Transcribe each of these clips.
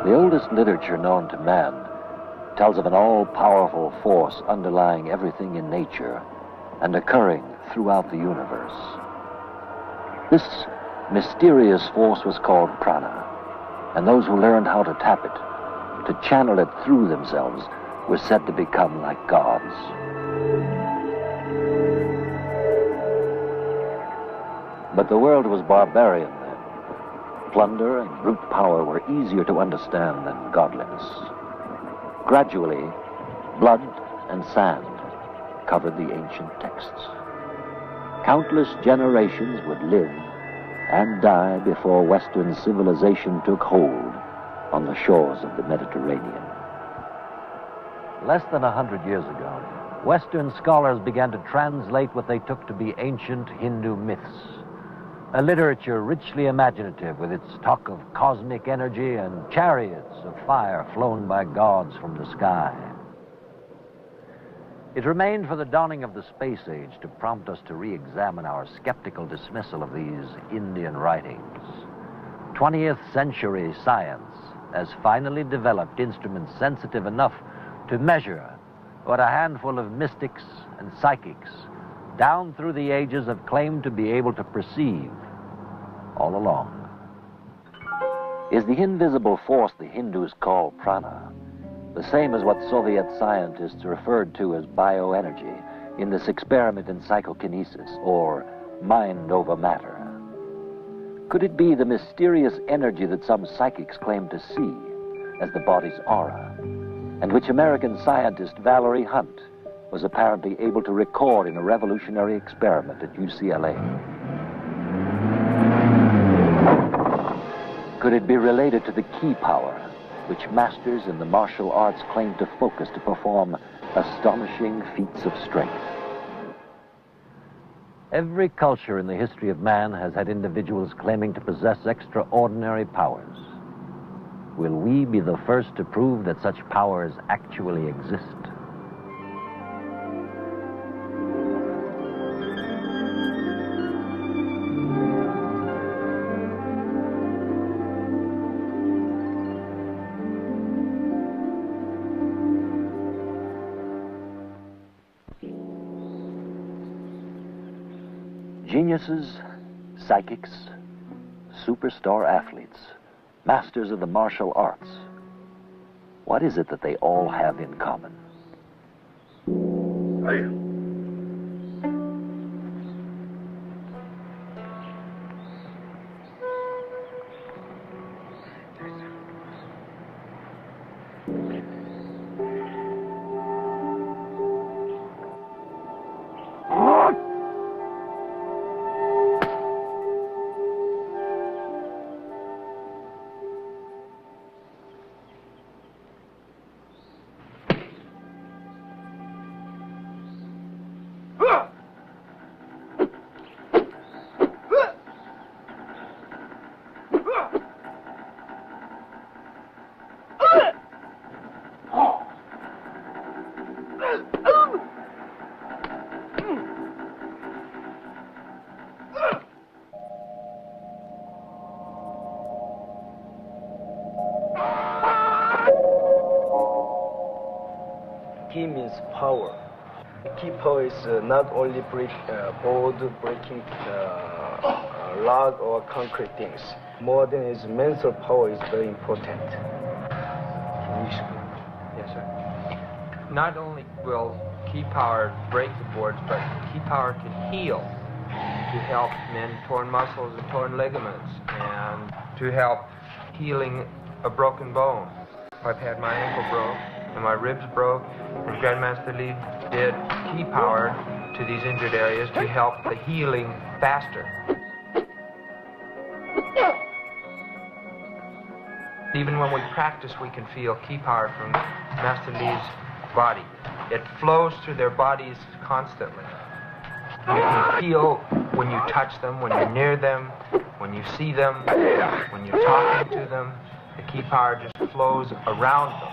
The oldest literature known to man tells of an all-powerful force underlying everything in nature and occurring throughout the universe. This mysterious force was called prana, and those who learned how to tap it, to channel it through themselves, were said to become like gods. But the world was barbarian then. Plunder and brute power were easier to understand than godliness. Gradually, blood and sand covered the ancient texts. Countless generations would live and die before Western civilization took hold on the shores of the Mediterranean. Less than 100 years ago, Western scholars began to translate what they took to be ancient Hindu myths. A literature richly imaginative with its talk of cosmic energy and chariots of fire flown by gods from the sky. It remained for the dawning of the space age to prompt us to re-examine our skeptical dismissal of these Indian writings. 20th century science has finally developed instruments sensitive enough to measure what a handful of mystics and psychics down through the ages have claimed to be able to perceive all along. Is the invisible force the Hindus call prana the same as what Soviet scientists referred to as bioenergy in this experiment in psychokinesis, or mind over matter? Could it be the mysterious energy that some psychics claim to see as the body's aura, and which American scientist Valerie Hunt was apparently able to record in a revolutionary experiment at UCLA? Could it be related to the ki power, which masters in the martial arts claim to focus to perform astonishing feats of strength? Every culture in the history of man has had individuals claiming to possess extraordinary powers. Will we be the first to prove that such powers actually exist? Geniuses, psychics, superstar athletes, masters of the martial arts. What is it that they all have in common? Ki means power. Ki power is not only board breaking log or concrete things. More than his mental power is very important. Yes, sir. Not only will ki power break the boards, but ki power can heal, to help mend torn muscles and torn ligaments, and to help healing a broken bone. I've had my ankle broke and my ribs broke, and Grandmaster Lee did ki power to these injured areas to help the healing faster. Even when we practice, we can feel ki power from Master Lee's body. It flows through their bodies constantly. You can feel when you touch them, when you're near them, when you see them, when you're talking to them. The ki power just flows around them.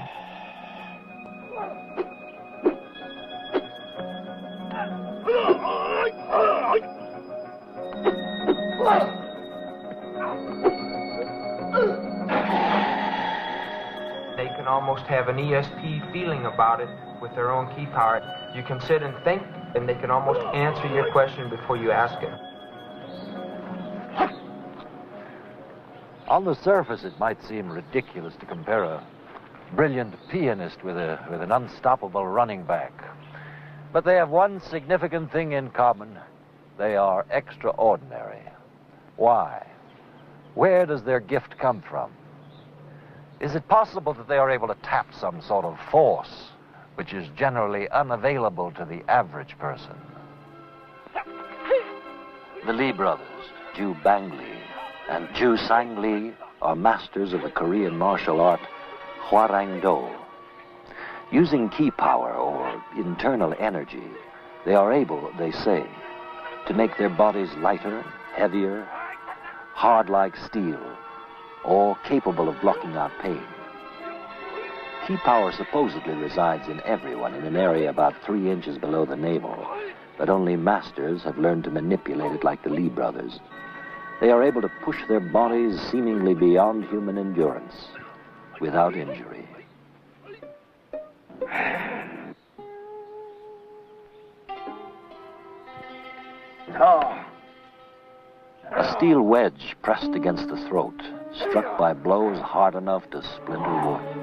can almost have an ESP feeling about it with their own ki power. You can sit and think, and they can almost answer your question before you ask it. On the surface, it might seem ridiculous to compare a brilliant pianist with an unstoppable running back. But they have one significant thing in common. They are extraordinary. Why? Where does their gift come from? Is it possible that they are able to tap some sort of force which is generally unavailable to the average person? The Lee brothers, Ju Bang Lee and Ju Sang Lee, are masters of the Korean martial art Hwarang Do. Using ki power or internal energy, they are able, they say, to make their bodies lighter, heavier, hard like steel, or capable of blocking out pain. Ki power supposedly resides in everyone in an area about 3 inches below the navel, but only masters have learned to manipulate it like the Lee brothers. They are able to push their bodies seemingly beyond human endurance, without injury. A steel wedge pressed against the throat, struck by blows hard enough to splinter wood.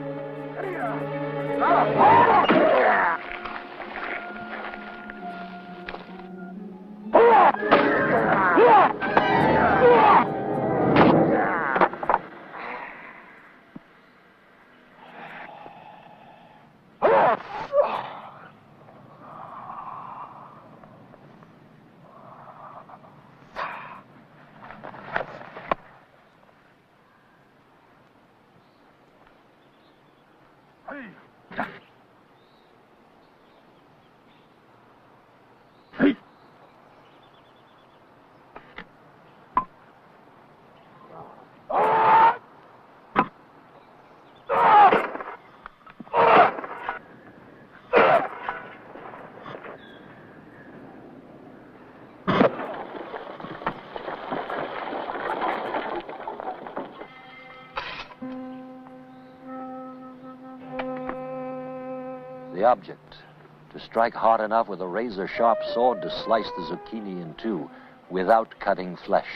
The object, to strike hard enough with a razor-sharp sword to slice the zucchini in two without cutting flesh,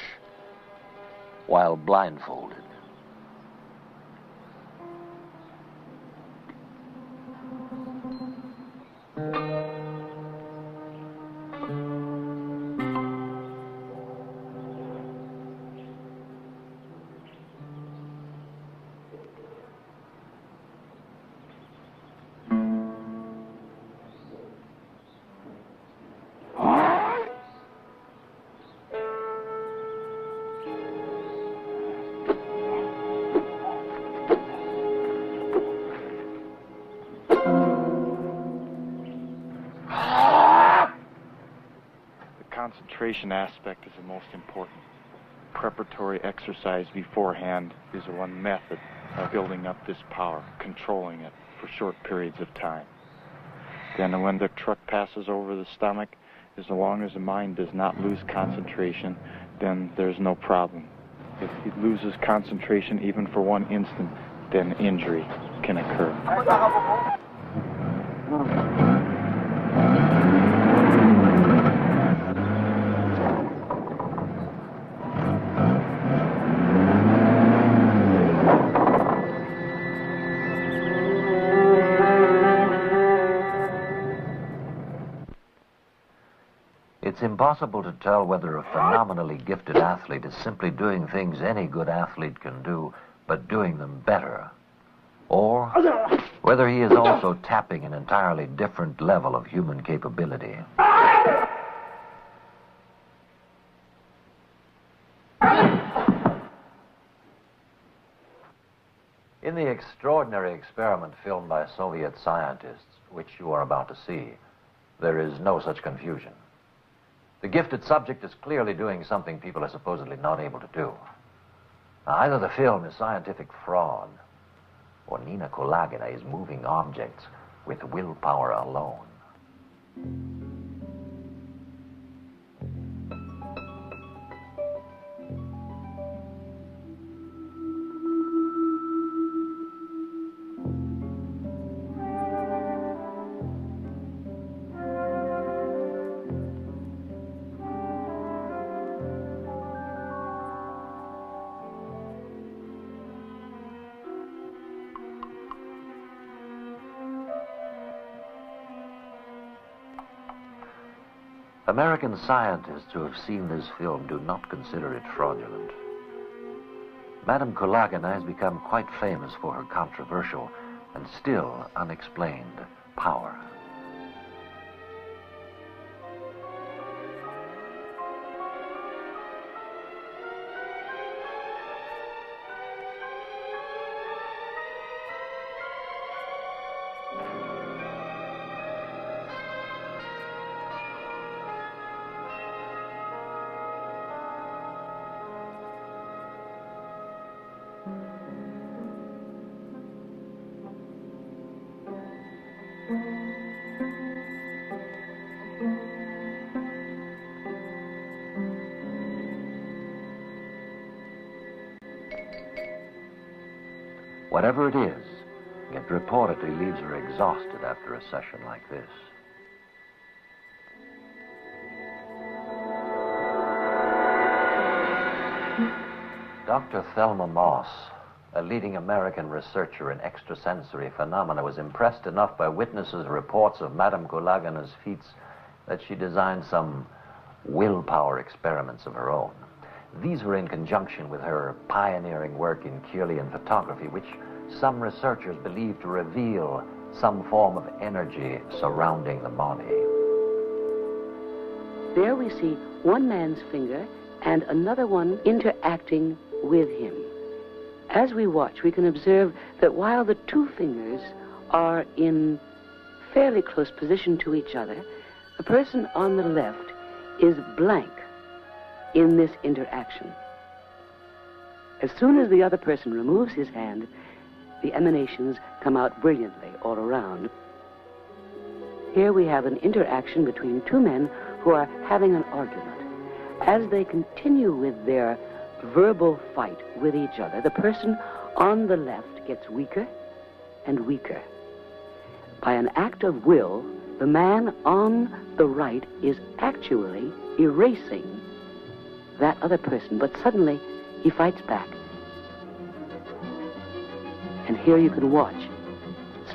while blindfolded. Concentration aspect is the most important. Preparatory exercise beforehand is one method of building up this power, controlling it for short periods of time. Then when the truck passes over the stomach, as long as the mind does not lose concentration, then there's no problem. If it loses concentration even for 1 instant, then injury can occur. It's impossible to tell whether a phenomenally gifted athlete is simply doing things any good athlete can do, but doing them better, or whether he is also tapping an entirely different level of human capability. In the extraordinary experiment filmed by Soviet scientists, which you are about to see, there is no such confusion. The gifted subject is clearly doing something people are supposedly not able to do. Now, either the film is scientific fraud, or Nina Kulagina is moving objects with willpower alone. American scientists who have seen this film do not consider it fraudulent. Madame Kulagina has become quite famous for her controversial and still unexplained power. Whatever it is, it reportedly leaves her exhausted after a session like this. Dr. Thelma Moss, a leading American researcher in extrasensory phenomena, was impressed enough by witnesses' reports of Madame Kulagina's feats that she designed some willpower experiments of her own. These were in conjunction with her pioneering work in Kirlian photography, which some researchers believe to reveal some form of energy surrounding the body. There we see one man's finger and another one interacting with him. As we watch, we can observe that while the two fingers are in fairly close position to each other, the person on the left is blank in this interaction. As soon as the other person removes his hand, the emanations come out brilliantly all around. Here we have an interaction between two men who are having an argument. As they continue with their verbal fight with each other, the person on the left gets weaker and weaker. By an act of will, the man on the right is actually erasing that other person, but suddenly he fights back. And here you can watch,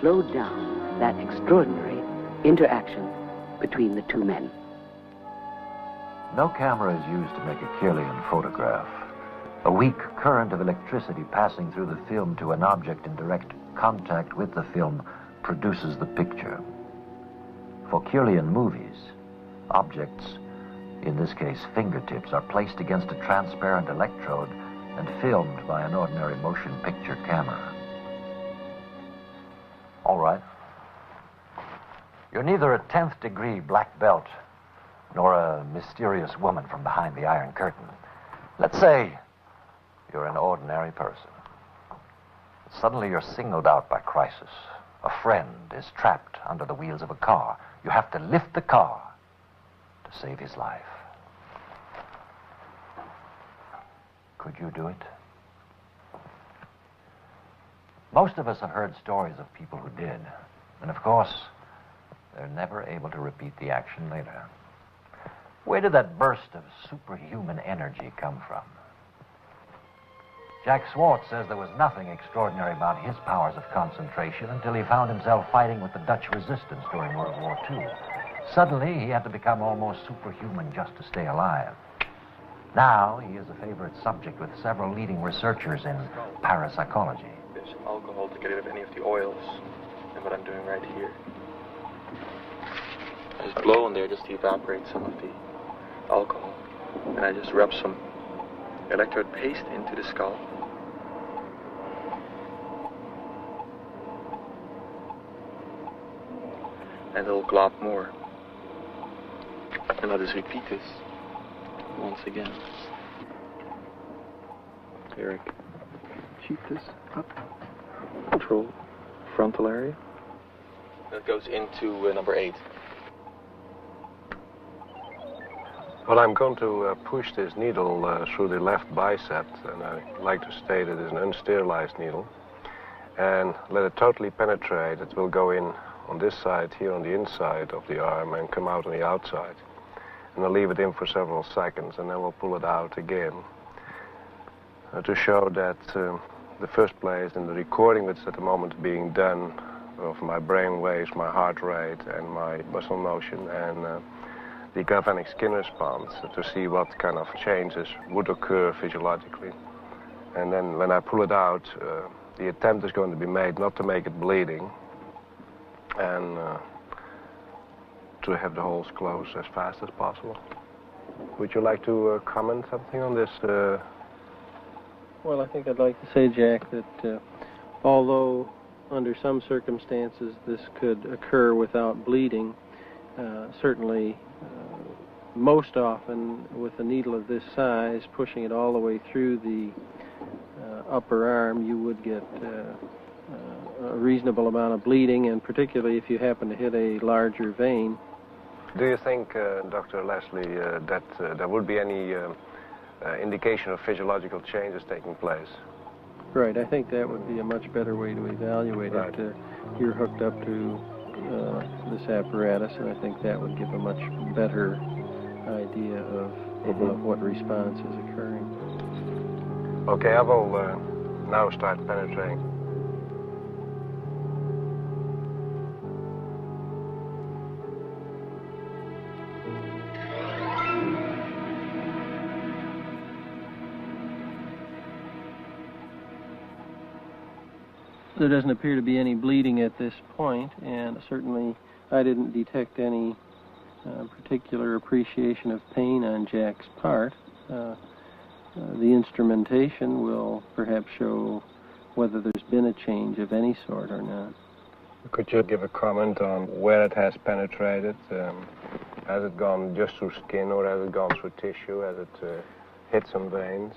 slowed down, that extraordinary interaction between the two men. No camera is used to make a Kirlian photograph. A weak current of electricity passing through the film to an object in direct contact with the film produces the picture. For Kirlian movies, objects, in this case fingertips, are placed against a transparent electrode and filmed by an ordinary motion picture camera. All right. You're neither a 10th degree black belt nor a mysterious woman from behind the Iron Curtain. Let's say you're an ordinary person. Suddenly you're singled out by crisis. A friend is trapped under the wheels of a car. You have to lift the car to save his life. Could you do it? Most of us have heard stories of people who did. And of course, they're never able to repeat the action later. Where did that burst of superhuman energy come from? Jack Swartz says there was nothing extraordinary about his powers of concentration until he found himself fighting with the Dutch resistance during World War II. Suddenly, he had to become almost superhuman just to stay alive. Now, he is a favorite subject with several leading researchers in parapsychology. There's alcohol to get rid of any of the oils, and what I'm doing right here. I just blow in there just to evaporate some of the alcohol, and I just rub some electrode paste into the skull. And it'll glob more. And I'll just repeat this once again. Eric, sheet this up. Control frontal area. That goes into number 8. Well, I'm going to push this needle through the left bicep, and I like to state it is an unsterilized needle, and let it totally penetrate. It will go in on this side here on the inside of the arm and come out on the outside. And I'll leave it in for several seconds, and then we'll pull it out again to show that the first place in the recording that's at the moment being done of my brain waves, my heart rate, and my muscle motion, and the galvanic skin response to see what kind of changes would occur physiologically. And then when I pull it out, the attempt is going to be made not to make it bleeding and to have the holes close as fast as possible. Would you like to comment something on this? Well, I think I'd like to say, Jack, that although under some circumstances this could occur without bleeding, certainly most often with a needle of this size, pushing it all the way through the upper arm, you would get a reasonable amount of bleeding, and particularly if you happen to hit a larger vein. Do you think, Dr. Leslie, that there would be any indication of physiological changes taking place? Right, I think that would be a much better way to evaluate it. You're hooked up to this apparatus, and I think that would give a much better idea of what response is occurring. Okay, I will now start penetrating. There doesn't appear to be any bleeding at this point, and certainly I didn't detect any particular appreciation of pain on Jack's part. The instrumentation will perhaps show whether there's been a change of any sort or not. Could you give a comment on where it has penetrated? Has it gone just through skin, or has it gone through tissue? Has it hit some veins?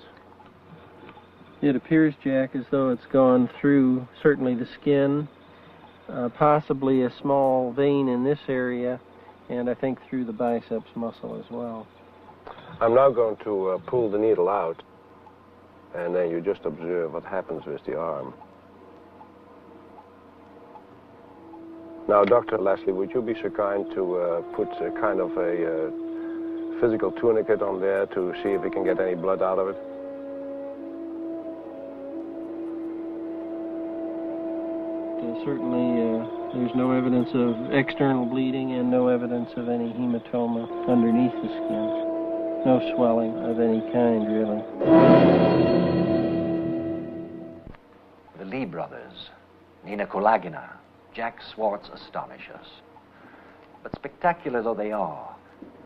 It appears, Jack, as though it's gone through certainly the skin, possibly a small vein in this area, and I think through the biceps muscle as well. I'm now going to pull the needle out, and then you just observe what happens with the arm. Now, Dr. Leslie, would you be so kind to put a kind of a physical tourniquet on there to see if we can get any blood out of it? Certainly, there's no evidence of external bleeding and no evidence of any hematoma underneath the skin. No swelling of any kind, really. The Lee brothers, Nina Kolagina, Jack Swartz astonish us. But spectacular though they are,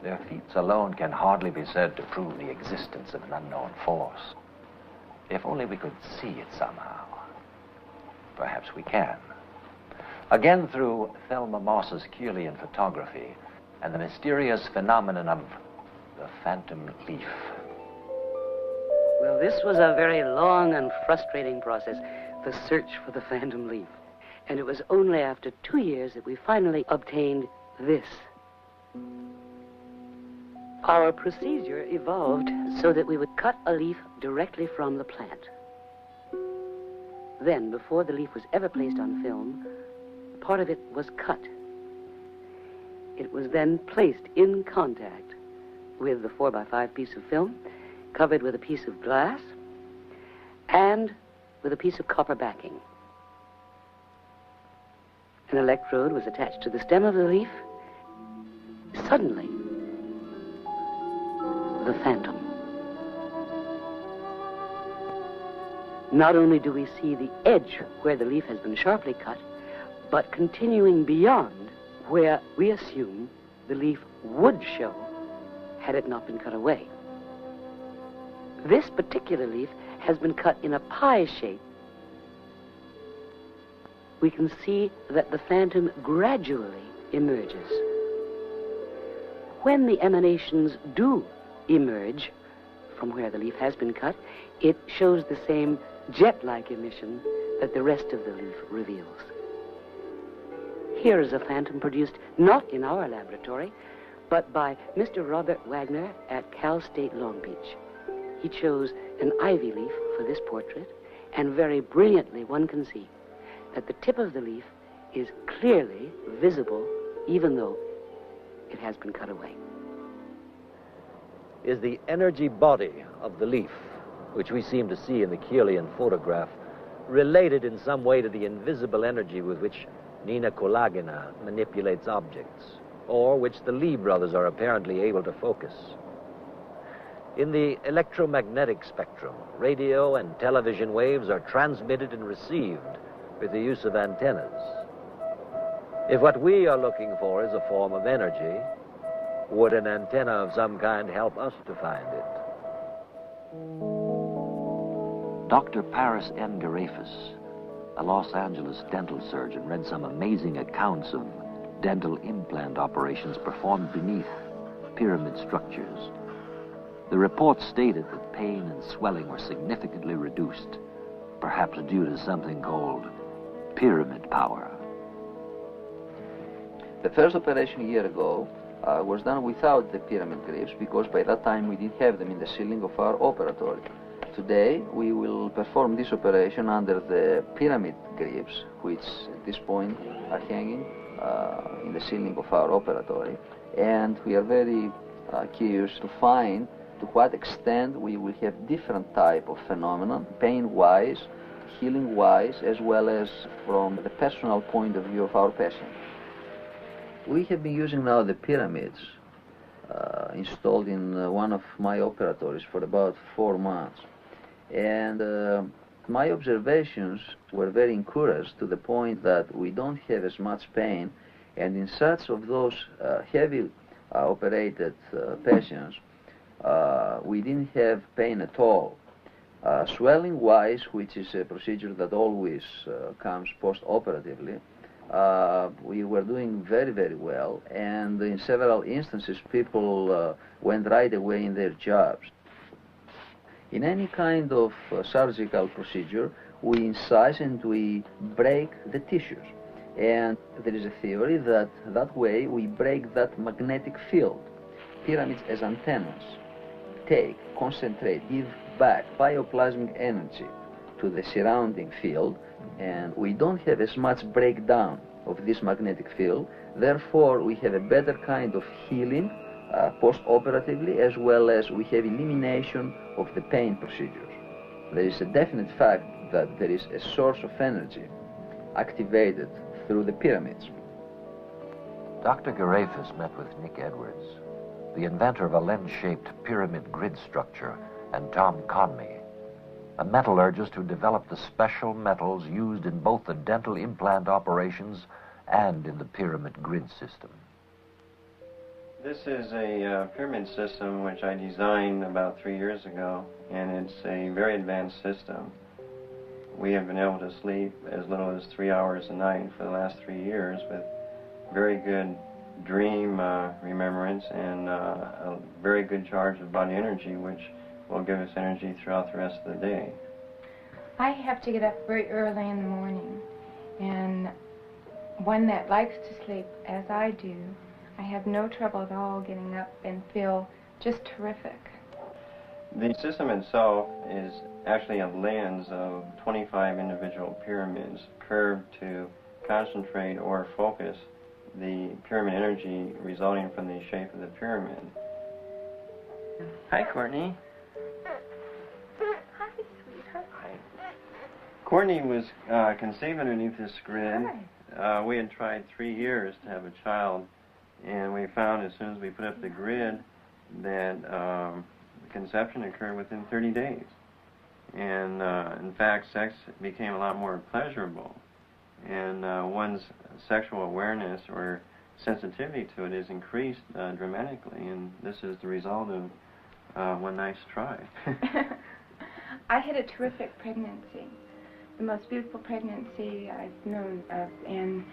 their feats alone can hardly be said to prove the existence of an unknown force. If only we could see it somehow. Perhaps we can. Again, through Thelma Moss's Keelian photography and the mysterious phenomenon of the phantom leaf. Well, this was a very long and frustrating process, the search for the phantom leaf. And it was only after 2 years that we finally obtained this. Our procedure evolved so that we would cut a leaf directly from the plant. Then, before the leaf was ever placed on film, part of it was cut. It was then placed in contact with the 4x5 piece of film, covered with a piece of glass, and with a piece of copper backing. An electrode was attached to the stem of the leaf. Suddenly, the phantom. Not only do we see the edge where the leaf has been sharply cut, but continuing beyond where we assume the leaf would show had it not been cut away. This particular leaf has been cut in a pie shape. We can see that the phantom gradually emerges. When the emanations do emerge from where the leaf has been cut, it shows the same jet-like emission that the rest of the leaf reveals. Here is a phantom produced not in our laboratory, but by Mr. Robert Wagner at Cal State Long Beach. He chose an ivy leaf for this portrait, and very brilliantly one can see that the tip of the leaf is clearly visible, even though it has been cut away. Is the energy body of the leaf, which we seem to see in the Keelian photograph, related in some way to the invisible energy with which Nina Kolagina manipulates objects? or which the Lee brothers are apparently able to focus. In the electromagnetic spectrum, radio and television waves are transmitted and received with the use of antennas. If what we are looking for is a form of energy, would an antenna of some kind help us to find it? Dr. Paris N. Garefis, a Los Angeles dental surgeon, read some amazing accounts of dental implant operations performed beneath pyramid structures. The report stated that pain and swelling were significantly reduced, perhaps due to something called pyramid power. The first operation a year ago was done without the pyramid grips, because by that time we didn't have them in the ceiling of our operatory. Today we will perform this operation under the pyramid grips, which at this point are hanging in the ceiling of our operatory, and we are very curious to find to what extent we will have different type of phenomenon, pain-wise, healing-wise, as well as from the personal point of view of our patient. We have been using now the pyramids installed in one of my operatories for about 4 months, and my observations were very encouraged to the point that we don't have as much pain, and in such of those heavy operated patients, we didn't have pain at all. Swelling-wise, which is a procedure that always comes post-operatively, we were doing very, very well, and in several instances people went right away in their jobs. In any kind of surgical procedure, we incise and we break the tissues, and there is a theory that that way we break that magnetic field. Pyramids as antennas take, concentrate, give back bioplasmic energy to the surrounding field, and we don't have as much breakdown of this magnetic field. Therefore, we have a better kind of healing post-operatively, as well as we have elimination of the pain procedures. There is a definite fact that there is a source of energy activated through the pyramids. Dr. Garefis met with Nick Edwards, the inventor of a lens-shaped pyramid grid structure, and Tom Conmey, a metallurgist who developed the special metals used in both the dental implant operations and in the pyramid grid system. This is a pyramid system which I designed about 3 years ago, and it's a very advanced system. We have been able to sleep as little as 3 hours a night for the last 3 years with very good dream remembrance and a very good charge of body energy, which will give us energy throughout the rest of the day. I have to get up very early in the morning, and one that likes to sleep as I do, I have no trouble at all getting up and feel just terrific. The system itself is actually a lens of 25 individual pyramids curved to concentrate or focus the pyramid energy resulting from the shape of the pyramid. Hi, Courtney. Hi, sweetheart. Hi. Courtney was conceived underneath this grid. We had tried 3 years to have a child, and we found as soon as we put up the grid that conception occurred within 30 days. And in fact, sex became a lot more pleasurable, and one's sexual awareness or sensitivity to it is increased dramatically, and this is the result of one nice try. I had a terrific pregnancy, the most beautiful pregnancy I've known of, and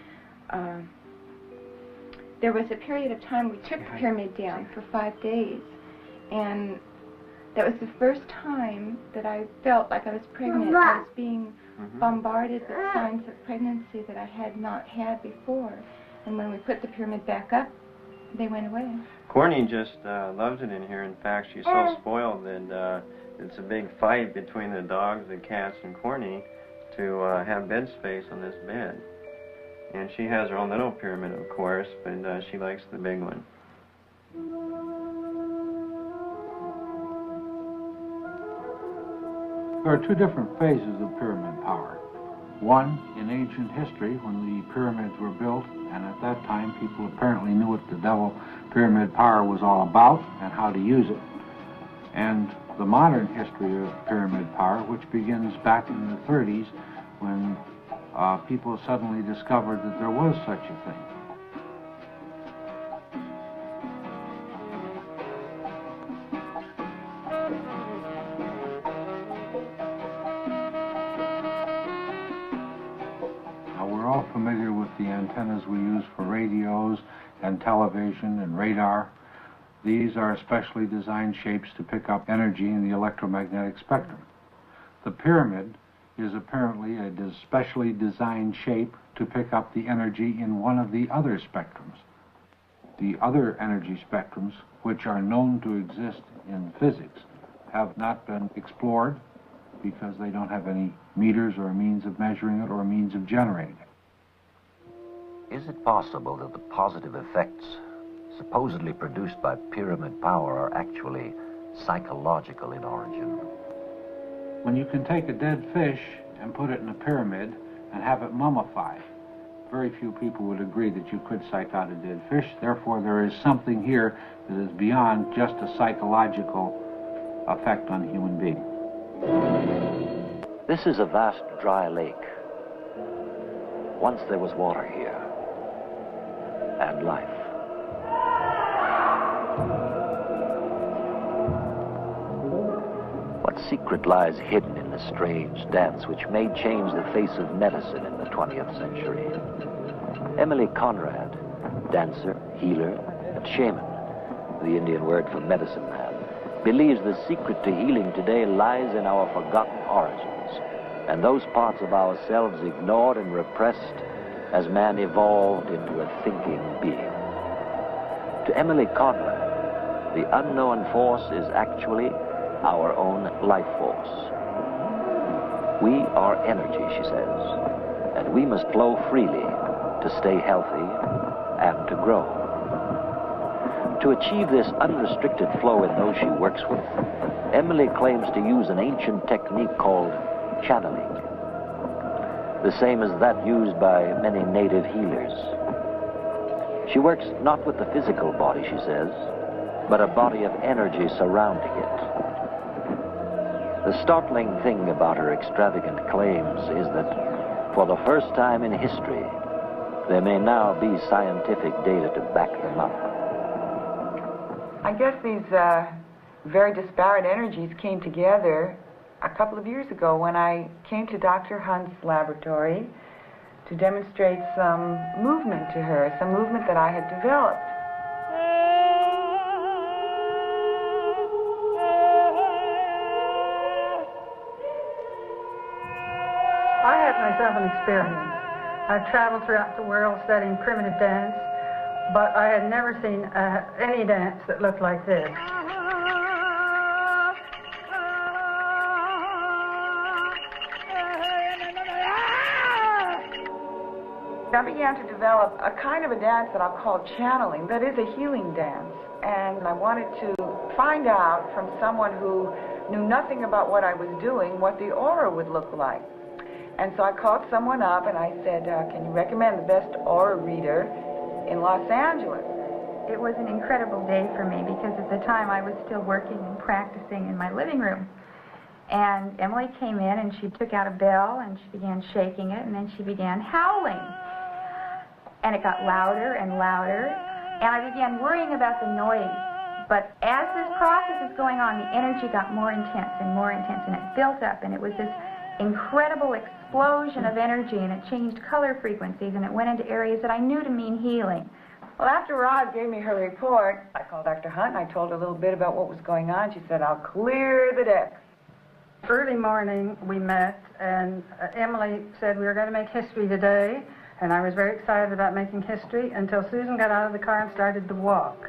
there was a period of time we took the pyramid down for 5 days, and that was the first time that I felt like I was pregnant. I was being bombarded with signs of pregnancy that I had not had before, and when we put the pyramid back up, they went away. Courtney just loves it in here. In fact, she's so spoiled that it's a big fight between the dogs, the cats, and Courtney to have bed space on this bed. And she has her own little pyramid, of course, but she likes the big one. There are two different phases of pyramid power. One, in ancient history, when the pyramids were built And at that time, people apparently knew what the devil pyramid power was all about and how to use it. And the modern history of pyramid power, which begins back in the 30s, when people suddenly discovered that there was such a thing. We're all familiar with the antennas we use for radios and television and radar. These are specially designed shapes to pick up energy in the electromagnetic spectrum. The pyramid is apparently a specially designed shape to pick up the energy in one of the other spectrums. The other energy spectrums, which are known to exist in physics, have not been explored because they don't have any meters or means of measuring it or means of generating it. Is it possible that the positive effects supposedly produced by pyramid power are actually psychological in origin? When you can take a dead fish and put it in a pyramid and have it mummified, very few people would agree that you could psych out a dead fish. Therefore, there is something here that is beyond just a psychological effect on a human being. This is a vast dry lake. Once there was water here, and life. What secret lies hidden in this strange dance which may change the face of medicine in the 20th century? Emily Conrad, dancer, healer, and shaman, the Indian word for medicine man, believes the secret to healing today lies in our forgotten origins, and those parts of ourselves ignored and repressed as man evolved into a thinking being. To Emily Conrad, the unknown force is actually our own life force. We are energy, she says, and we must flow freely to stay healthy and to grow. To achieve this unrestricted flow in those she works with, Emily claims to use an ancient technique called channeling, the same as that used by many native healers. She works not with the physical body, she says, but a body of energy surrounding it. The startling thing about her extravagant claims is that for the first time in history, there may now be scientific data to back them up. I guess these very disparate energies came together a couple of years ago when I came to Dr. Hunt's laboratory to demonstrate some movement to her, some movement that I had developed. I had myself an experience. I've traveled throughout the world studying primitive dance, but I had never seen any dance that looked like this. I began to develop a kind of a dance that I'll call channeling, that is a healing dance. And I wanted to find out from someone who knew nothing about what I was doing what the aura would look like. And so I called someone up and I said, can you recommend the best aura reader in Los Angeles? It was an incredible day for me because at the time I was still working and practicing in my living room. And Emily came in and she took out a bell and she began shaking it and then she began howling. And it got louder and louder, and I began worrying about the noise. But as this process is going on, the energy got more intense, and it built up, and it was this incredible explosion of energy, and it changed color frequencies, and it went into areas that I knew to mean healing. Well, after Roz gave me her report, I called Dr. Hunt, and I told her a little bit about what was going on. She said, I'll clear the decks. Early morning, we met, and Emily said we were going to make history today. And I was very excited about making history until Susan got out of the car and started to walk.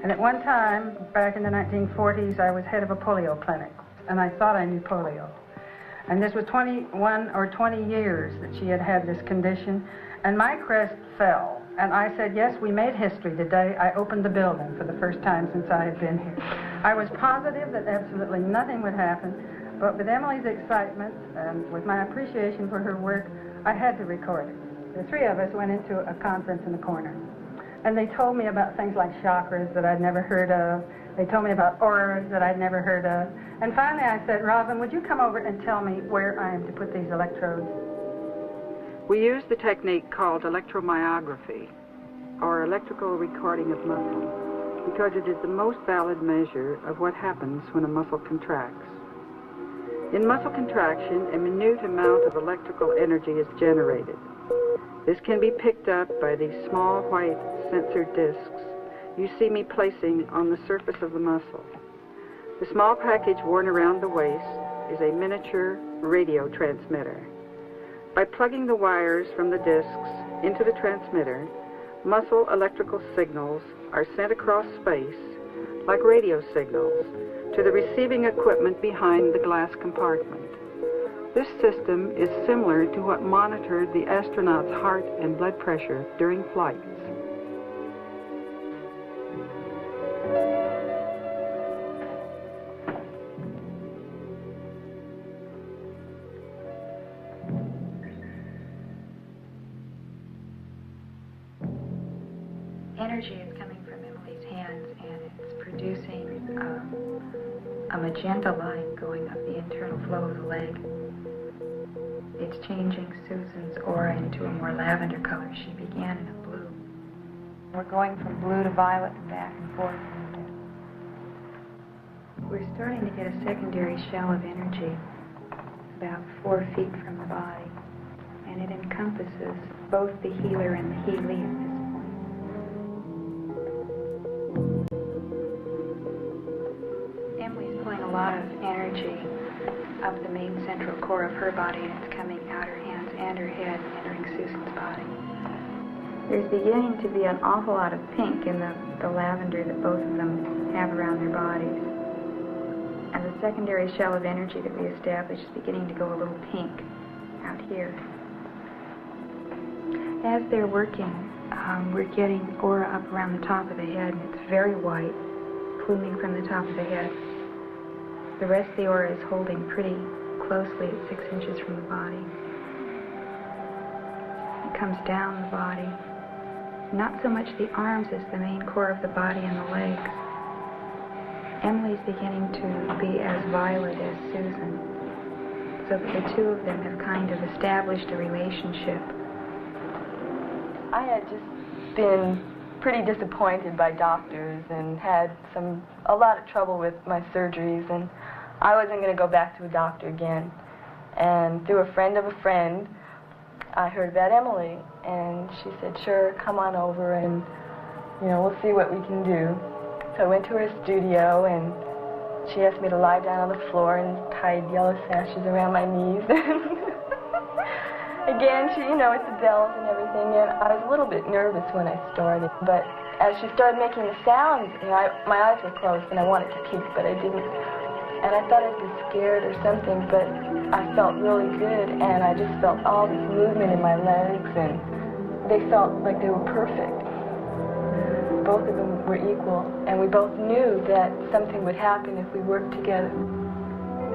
And at one time, back in the 1940s, I was head of a polio clinic. And I thought I knew polio. And this was 21 or 20 years that she had had this condition. And my crest fell. And I said, yes, we made history today. I opened the building for the first time since I had been here. I was positive that absolutely nothing would happen. But with Emily's excitement and with my appreciation for her work, I had to record it. The three of us went into a conference in the corner. And they told me about things like chakras that I'd never heard of. They told me about auras that I'd never heard of. And finally I said, Rosalind, would you come over and tell me where I am to put these electrodes? We use the technique called electromyography, or electrical recording of muscle, because it is the most valid measure of what happens when a muscle contracts. In muscle contraction, a minute amount of electrical energy is generated. This can be picked up by these small white sensor discs you see me placing on the surface of the muscle. The small package worn around the waist is a miniature radio transmitter. By plugging the wires from the discs into the transmitter, muscle electrical signals are sent across space, like radio signals, to the receiving equipment behind the glass compartment. This system is similar to what monitored the astronaut's heart and blood pressure during flights. Energy is coming from Emily's hands, and it's producing a magenta light going up the internal flow of the leg. It's changing Susan's aura into a more lavender color. She began in a blue. We're going from blue to violet and back and forth. We're starting to get a secondary shell of energy about 4 feet from the body, and it encompasses both the healer and the healee at this point. Emily's pulling a lot of energy up the main central core of her body, and it's coming out her hands and her head and entering Susan's body. There's beginning to be an awful lot of pink in the lavender that both of them have around their bodies. And the secondary shell of energy that we established is beginning to go a little pink out here. As they're working, we're getting aura up around the top of the head, and it's very white, pluming from the top of the head. The rest of the aura is holding pretty closely at 6 inches from the body. It comes down the body. Not so much the arms as the main core of the body and the legs. Emily's beginning to be as violet as Susan, so that the two of them have kind of established a relationship. I had just been pretty disappointed by doctors and had a lot of trouble with my surgeries, and I wasn't going to go back to a doctor again. And through a friend of a friend, I heard about Emily, and she said, sure, come on over and, we'll see what we can do. So I went to her studio, and she asked me to lie down on the floor and tied yellow sashes around my knees. Again, it's the bells and everything, and I was a little bit nervous when I started, but as she started making the sounds, my eyes were closed and I wanted to peek, but I didn't, and I thought I'd be scared or something, but I felt really good, and I just felt all this movement in my legs, and they felt like they were perfect. Both of them were equal, and we both knew that something would happen if we worked together.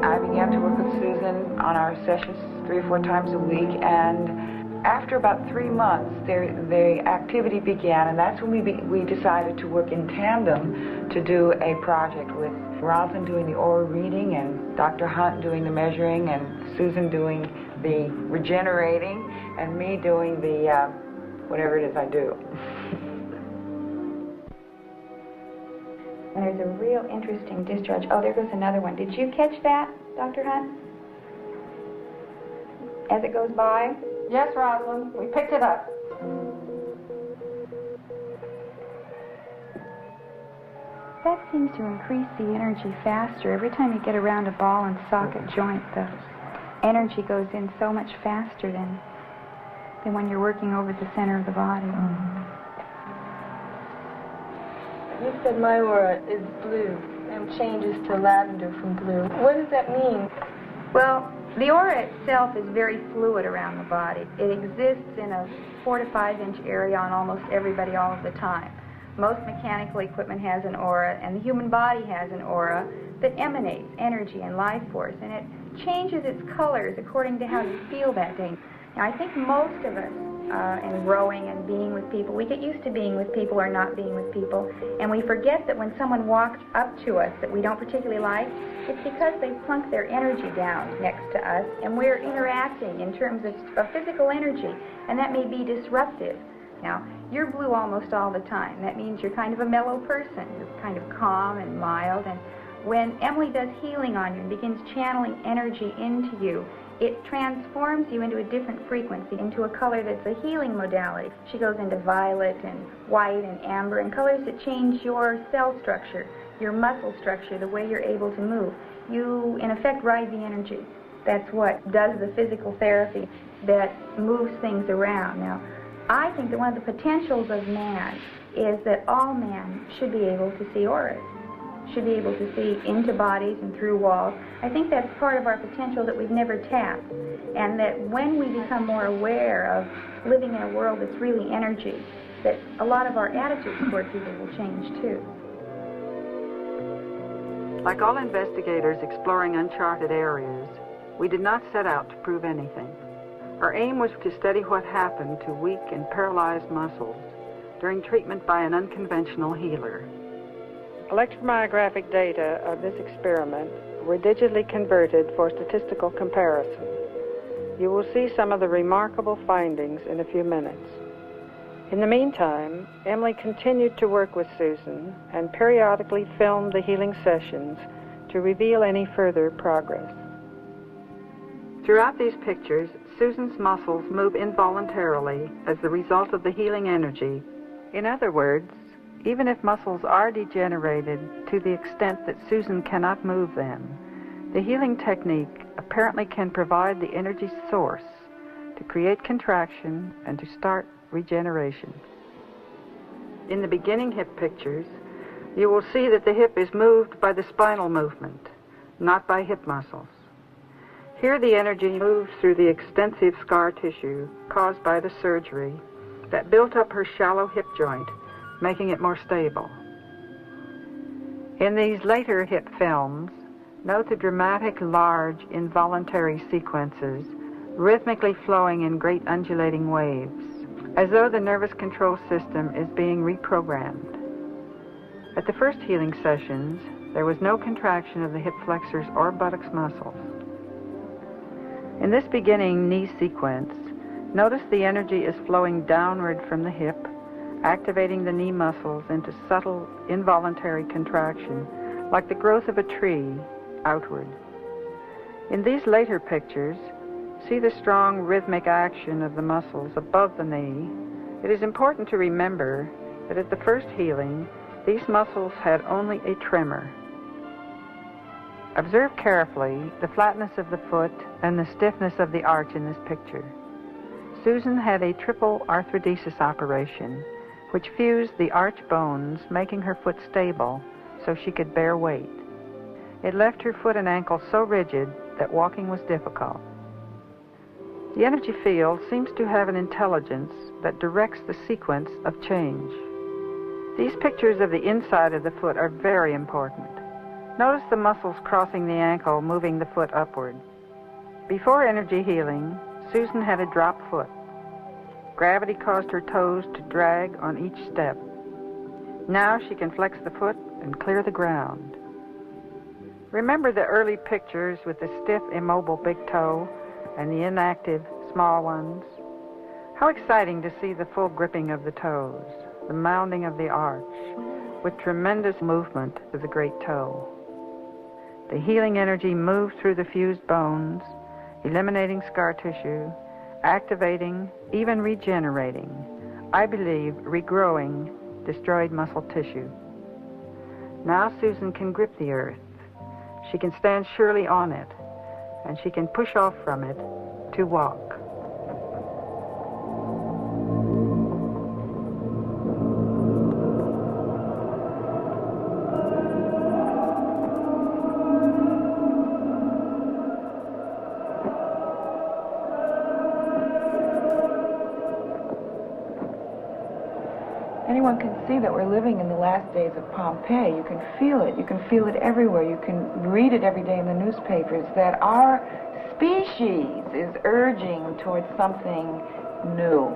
I began to work with Susan on our sessions 3 or 4 times a week, and after about 3 months, the activity began, and that's when we decided to work in tandem to do a project with Rosalind doing the aura reading, and Dr. Hunt doing the measuring, and Susan doing the regenerating, and me doing the whatever it is I do. And there's a real interesting discharge. Oh, there goes another one. Did you catch that, Dr. Hunt? As it goes by? Yes, Rosalind, we picked it up. That seems to increase the energy faster. Every time you get around a ball and socket joint, the energy goes in so much faster than when you're working over the center of the body. You said my aura is blue and changes to lavender from blue. What does that mean? Well, the aura itself is very fluid around the body. It exists in a 4 to 5 inch area on almost everybody all of the time. Most mechanical equipment has an aura, and the human body has an aura that emanates energy and life force, and it changes its colors according to how you feel that day. Now, I think most of us and growing and being with people. We get used to being with people or not being with people, and we forget that when someone walks up to us that we don't particularly like, it's because they plunk their energy down next to us, and we're interacting in terms of physical energy, and that may be disruptive. Now, you're blue almost all the time. That means you're kind of a mellow person. You're kind of calm and mild, and when Emily does healing on you and begins channeling energy into you, it transforms you into a different frequency, into a color that's a healing modality. She goes into violet and white and amber, and colors that change your cell structure, your muscle structure, the way you're able to move. You, in effect, ride the energy. That's what does the physical therapy that moves things around. Now, I think that one of the potentials of man is that all man should be able to see auras, should be able to see into bodies and through walls. I think that's part of our potential that we've never tapped, and that when we become more aware of living in a world that's really energy, that a lot of our attitudes toward people will change too. Like all investigators exploring uncharted areas, we did not set out to prove anything. Our aim was to study what happened to weak and paralyzed muscles during treatment by an unconventional healer. Electromyographic data of this experiment were digitally converted for statistical comparison. You will see some of the remarkable findings in a few minutes. In the meantime, Emily continued to work with Susan and periodically filmed the healing sessions to reveal any further progress. Throughout these pictures, Susan's muscles move involuntarily as the result of the healing energy. In other words, even if muscles are degenerated to the extent that Susan cannot move them, the healing technique apparently can provide the energy source to create contraction and to start regeneration. In the beginning hip pictures, you will see that the hip is moved by the spinal movement, not by hip muscles. Here the energy moves through the extensive scar tissue caused by the surgery that built up her shallow hip joint, making it more stable. In these later hip films, note the dramatic, large, involuntary sequences, rhythmically flowing in great undulating waves, as though the nervous control system is being reprogrammed. At the first healing sessions, there was no contraction of the hip flexors or buttocks muscles. In this beginning knee sequence, notice the energy is flowing downward from the hip, activating the knee muscles into subtle, involuntary contraction, like the growth of a tree, outward. In these later pictures, see the strong rhythmic action of the muscles above the knee. It is important to remember that at the first healing, these muscles had only a tremor. Observe carefully the flatness of the foot and the stiffness of the arch in this picture. Susan had a triple arthrodesis operation, which fused the arch bones, making her foot stable so she could bear weight. It left her foot and ankle so rigid that walking was difficult. The energy field seems to have an intelligence that directs the sequence of change. These pictures of the inside of the foot are very important. Notice the muscles crossing the ankle, moving the foot upward. Before energy healing, Susan had a drop foot. Gravity caused her toes to drag on each step. Now she can flex the foot and clear the ground. Remember the early pictures with the stiff, immobile big toe and the inactive, small ones? How exciting to see the full gripping of the toes, the mounding of the arch, with tremendous movement to the great toe. The healing energy moved through the fused bones, eliminating scar tissue, activating, even regenerating, I believe regrowing destroyed muscle tissue. Now Susan can grip the earth. She can stand surely on it, and she can push off from it to walk. Anyone can see that we're living in the last days of Pompeii. You can feel it. You can feel it everywhere. You can read it every day in the newspapers that our species is urging towards something new.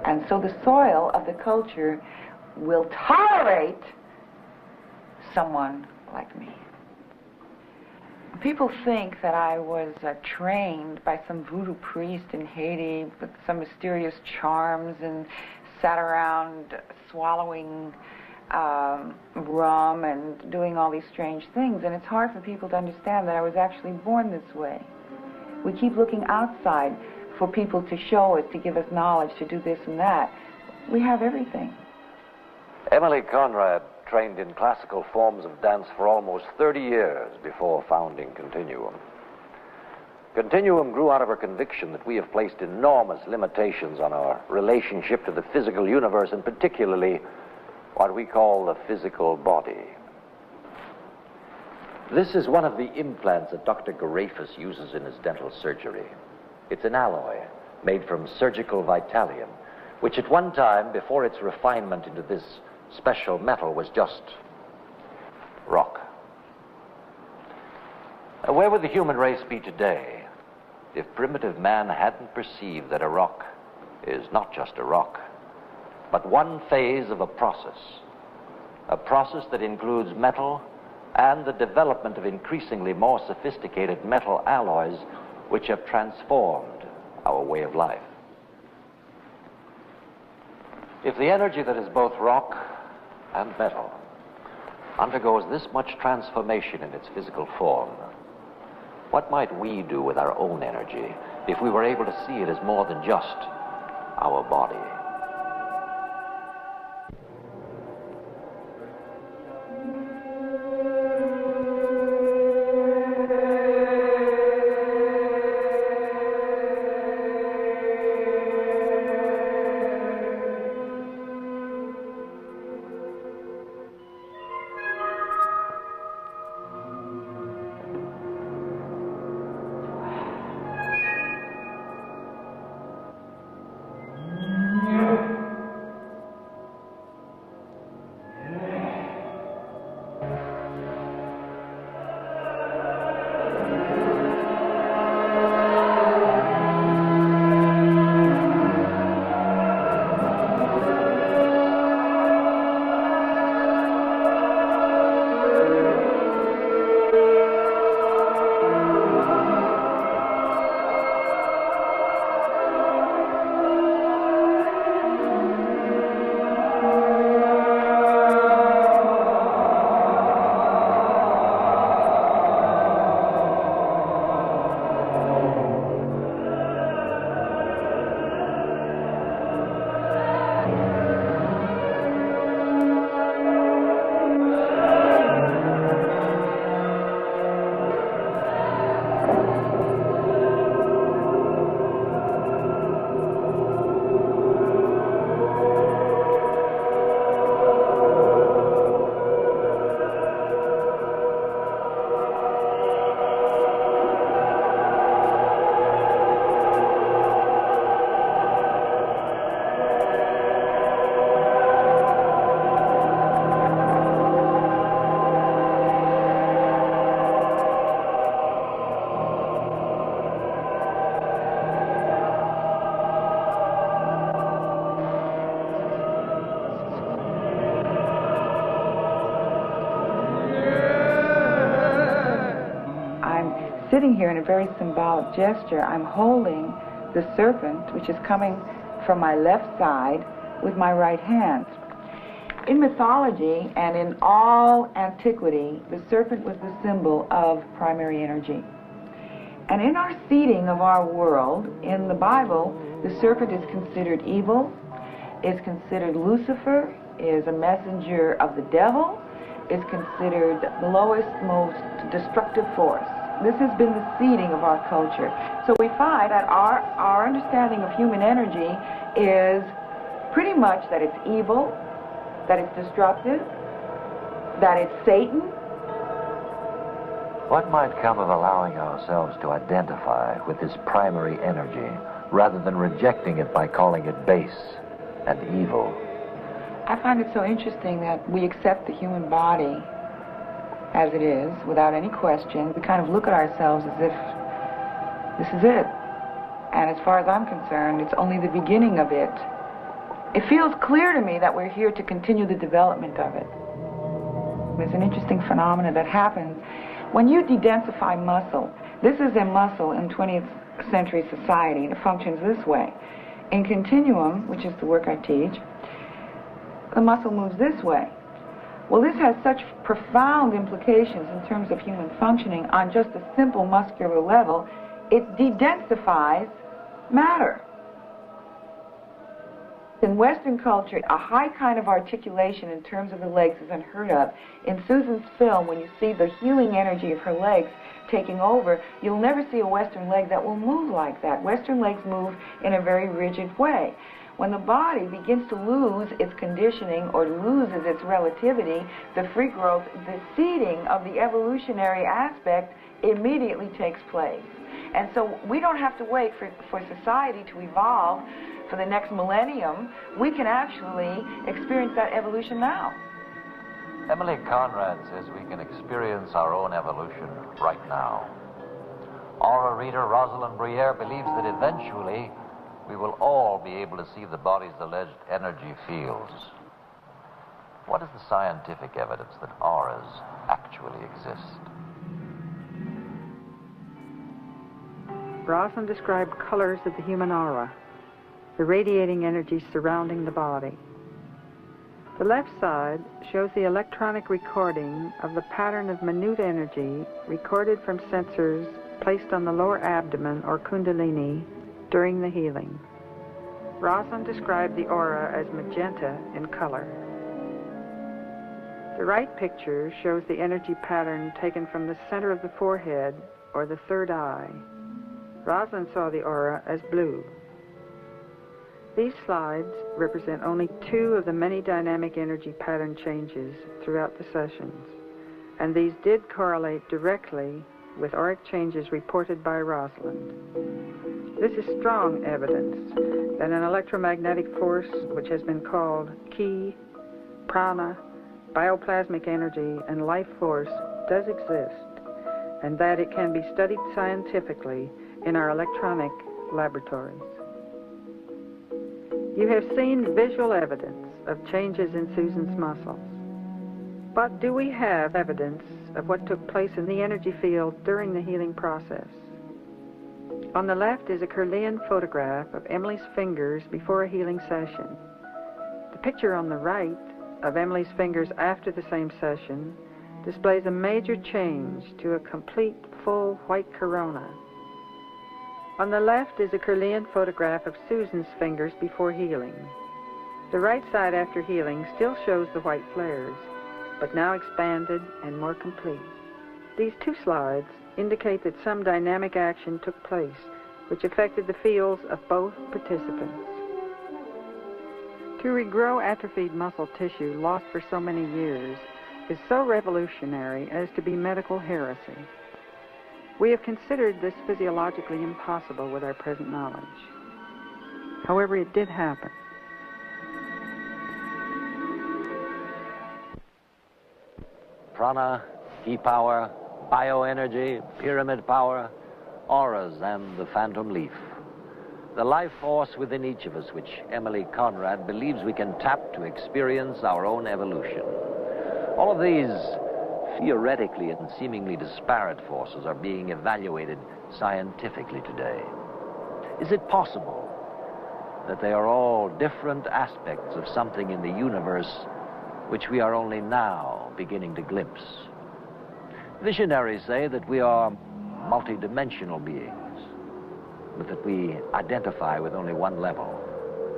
And so the soil of the culture will tolerate someone like me. People think that I was trained by some voodoo priest in Haiti with some mysterious charms and sat around swallowing rum and doing all these strange things. And it's hard for people to understand that I was actually born this way. We keep looking outside for people to show us, to give us knowledge, to do this and that. We have everything. Emily Conrad trained in classical forms of dance for almost 30 years before founding Continuum. Continuum grew out of her conviction that we have placed enormous limitations on our relationship to the physical universe, and particularly what we call the physical body. This is one of the implants that Dr. Garafis uses in his dental surgery. It's an alloy made from surgical vitalium, which at one time, before its refinement into this special metal, was just rock. Now, where would the human race be today if primitive man hadn't perceived that a rock is not just a rock, but one phase of a process that includes metal and the development of increasingly more sophisticated metal alloys which have transformed our way of life? If the energy that is both rock and metal undergoes this much transformation in its physical form, what might we do with our own energy if we were able to see it as more than just our body? Sitting here in a very symbolic gesture, I'm holding the serpent, which is coming from my left side, with my right hand. In mythology and in all antiquity, the serpent was the symbol of primary energy. And in our seeding of our world, in the Bible, the serpent is considered evil, is considered Lucifer, is a messenger of the devil, is considered the lowest, most destructive force. This has been the seeding of our culture. So we find that our understanding of human energy is pretty much that it's evil, that it's destructive, that it's Satan. What might come of allowing ourselves to identify with this primary energy rather than rejecting it by calling it base and evil? I find it so interesting that we accept the human body as it is, without any question. We kind of look at ourselves as if this is it. And as far as I'm concerned, it's only the beginning of it. It feels clear to me that we're here to continue the development of it. There's an interesting phenomenon that happens when you de-densify muscle. This is a muscle in 20th century society, and it functions this way. In continuum, which is the work I teach, the muscle moves this way. Well, this has such profound implications in terms of human functioning on just a simple muscular level. It de-densifies matter. In Western culture, a high kind of articulation in terms of the legs is unheard of. In Susan's film, when you see the healing energy of her legs taking over, you'll never see a Western leg that will move like that. Western legs move in a very rigid way. When the body begins to lose its conditioning or loses its relativity, the free growth, the seeding of the evolutionary aspect immediately takes place. And so we don't have to wait for society to evolve for the next millennium. We can actually experience that evolution now. Emily Conrad says we can experience our own evolution right now. Aura reader Rosalind Briere believes that eventually we will all be able to see the body's alleged energy fields. What is the scientific evidence that auras actually exist? Rosalind described colors of the human aura, the radiating energy surrounding the body. The left side shows the electronic recording of the pattern of minute energy recorded from sensors placed on the lower abdomen or kundalini during the healing. Rosalind described the aura as magenta in color. The right picture shows the energy pattern taken from the center of the forehead or the third eye. Rosalind saw the aura as blue. These slides represent only 2 of the many dynamic energy pattern changes throughout the sessions, and these did correlate directly with auric changes reported by Rosalind. This is strong evidence that an electromagnetic force, which has been called ki, prana, bioplasmic energy, and life force, does exist, and that it can be studied scientifically in our electronic laboratories. You have seen visual evidence of changes in Susan's muscles. But do we have evidence of what took place in the energy field during the healing process? On the left is a Kirlian photograph of Emily's fingers before a healing session. The picture on the right of Emily's fingers after the same session displays a major change to a complete, full white corona. On the left is a Kirlian photograph of Susan's fingers before healing. The right side after healing still shows the white flares, but now expanded and more complete. These 2 slides indicate that some dynamic action took place, which affected the fields of both participants. To regrow atrophied muscle tissue lost for so many years is so revolutionary as to be medical heresy. We have considered this physiologically impossible with our present knowledge. However, it did happen. Prana, ki power, bioenergy, pyramid power, auras, and the phantom leaf. The life force within each of us, which Emily Conrad believes we can tap to experience our own evolution. All of these theoretically and seemingly disparate forces are being evaluated scientifically today. Is it possible that they are all different aspects of something in the universe which we are only now beginning to glimpse? Visionaries say that we are multidimensional beings, but that we identify with only one level,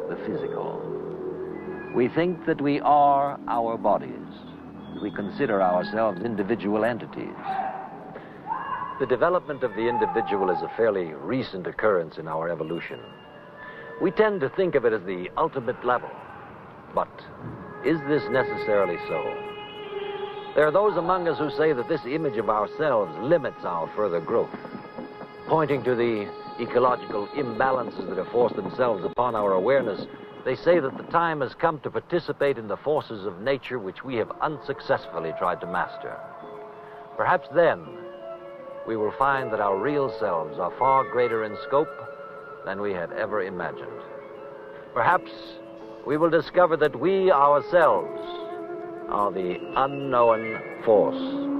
the physical. We think that we are our bodies. We consider ourselves individual entities. The development of the individual is a fairly recent occurrence in our evolution. We tend to think of it as the ultimate level, but is this necessarily so? There are those among us who say that this image of ourselves limits our further growth, pointing to the ecological imbalances that have forced themselves upon our awareness. They say that the time has come to participate in the forces of nature which we have unsuccessfully tried to master. Perhaps then we will find that our real selves are far greater in scope than we had ever imagined. Perhaps we will discover that we ourselves are the unknown force.